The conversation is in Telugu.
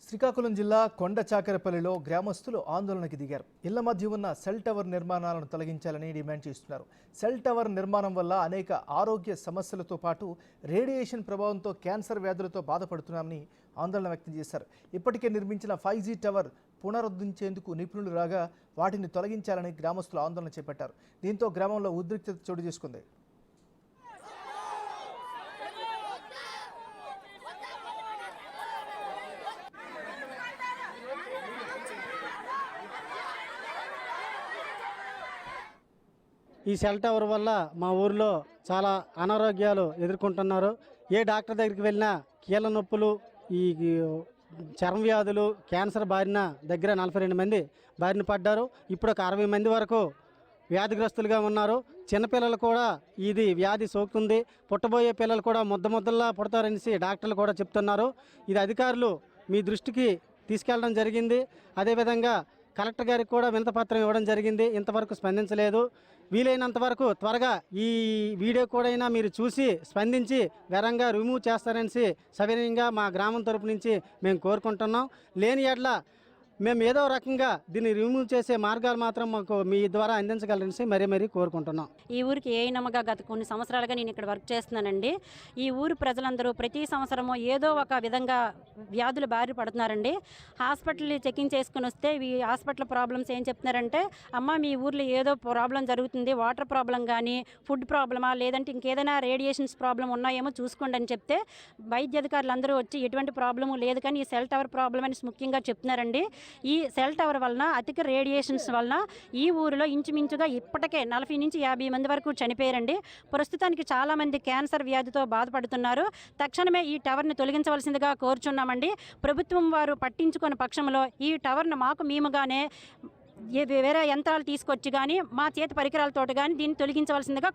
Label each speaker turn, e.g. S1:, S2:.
S1: శ్రీకాకుళం జిల్లా కొండచాకరపల్లిలో గ్రామస్తులు ఆందోళనకు దిగారు. ఇళ్ల మధ్య ఉన్న సెల్ టవర్ నిర్మాణాలను తొలగించాలని డిమాండ్ చేస్తున్నారు. సెల్ టవర్ నిర్మాణం వల్ల అనేక ఆరోగ్య సమస్యలతో పాటు రేడియేషన్ ప్రభావంతో క్యాన్సర్ వ్యాధులతో బాధపడుతున్నామని ఆందోళన వ్యక్తం చేశారు. ఇప్పటికే నిర్మించిన 5G టవర్ పునరుద్ధరించేందుకు నిపుణులు రాగా వాటిని తొలగించాలని గ్రామస్తులు ఆందోళన చేపట్టారు. దీంతో గ్రామంలో ఉద్రిక్తత చోటు చేసుకుంది.
S2: ఈ సెల్ టవర్ వల్ల మా ఊరిలో చాలా అనారోగ్యాలు ఎదుర్కొంటున్నారు. ఏ డాక్టర్ దగ్గరికి వెళ్ళినా కీళ్ళ నొప్పులు, ఈ చర్మ వ్యాధులు, క్యాన్సర్ బారిన దగ్గర 42 మంది బారిన పడ్డారు. ఇప్పుడు ఒక 60 మంది వరకు వ్యాధిగ్రస్తులుగా ఉన్నారు. చిన్నపిల్లలు కూడా ఇది వ్యాధి సోకుతుంది. పుట్టబోయే పిల్లలు కూడా ముద్దలా పుడతారనేసి డాక్టర్లు కూడా చెప్తున్నారు. ఇది అధికారులు మీ దృష్టికి తీసుకెళ్ళడం జరిగింది. అదేవిధంగా కలెక్టర్ గారికి కూడా వినతిపత్రం ఇవ్వడం జరిగింది. ఇంతవరకు స్పందించలేదు. వీలైనంత వరకు త్వరగా ఈ వీడియో కూడా మీరు చూసి స్పందించి వేరంగా రిమూవ్ చేస్తారనేసి సవినయంగా మా గ్రామం తరపు నుంచి మేము కోరుకుంటున్నాం. లేని ఎడ్ల మేము ఏదో రకంగా దీన్ని రిమూవ్ చేసే మార్గాలు మాత్రం మాకు మీ ద్వారా అందించగలరనేసి మరీ కోరుకుంటున్నాం.
S3: ఈ ఊరికి ఏనమ్మగా గత కొన్ని సంవత్సరాలుగా నేను ఇక్కడ వర్క్ చేస్తున్నానండి. ఈ ఊరు ప్రజలందరూ ప్రతి సంవత్సరము ఏదో ఒక విధంగా వ్యాధులు బారి పడుతున్నారండి. హాస్పిటల్ చెకింగ్ చేసుకుని వస్తే ఈ హాస్పిటల్ ప్రాబ్లమ్స్ ఏం చెప్తున్నారంటే, అమ్మ మీ ఊర్లో ఏదో ప్రాబ్లం జరుగుతుంది, వాటర్ ప్రాబ్లం కానీ ఫుడ్ ప్రాబ్లమా లేదంటే ఇంకేదైనా రేడియేషన్స్ ప్రాబ్లం ఉన్నాయేమో చూసుకోండి అని చెప్తే వైద్య అధికారులు అందరూ వచ్చి ఎటువంటి ప్రాబ్లము లేదు కానీ ఈ సెల్ టవర్ ప్రాబ్లం అని ముఖ్యంగా చెప్తున్నారండి. ఈ సెల్ టవర్ వలన అధిక రేడియేషన్స్ వలన ఈ ఊరిలో ఇంచుమించుగా ఇప్పటికే 40 నుంచి 50 మంది వరకు చనిపోయారండి. ప్రస్తుతానికి చాలామంది క్యాన్సర్ వ్యాధితో బాధపడుతున్నారు. తక్షణమే ఈ టవర్ని తొలగించవలసిందిగా కోరుచున్నామండి. ప్రభుత్వం వారు పట్టించుకున్న పక్షంలో ఈ టవర్ను మాకు మేముగానే వేరే యంత్రాలు తీసుకొచ్చి కానీ మా చేతి పరికరాలతో కానీ దీన్ని తొలగించవలసిందిగా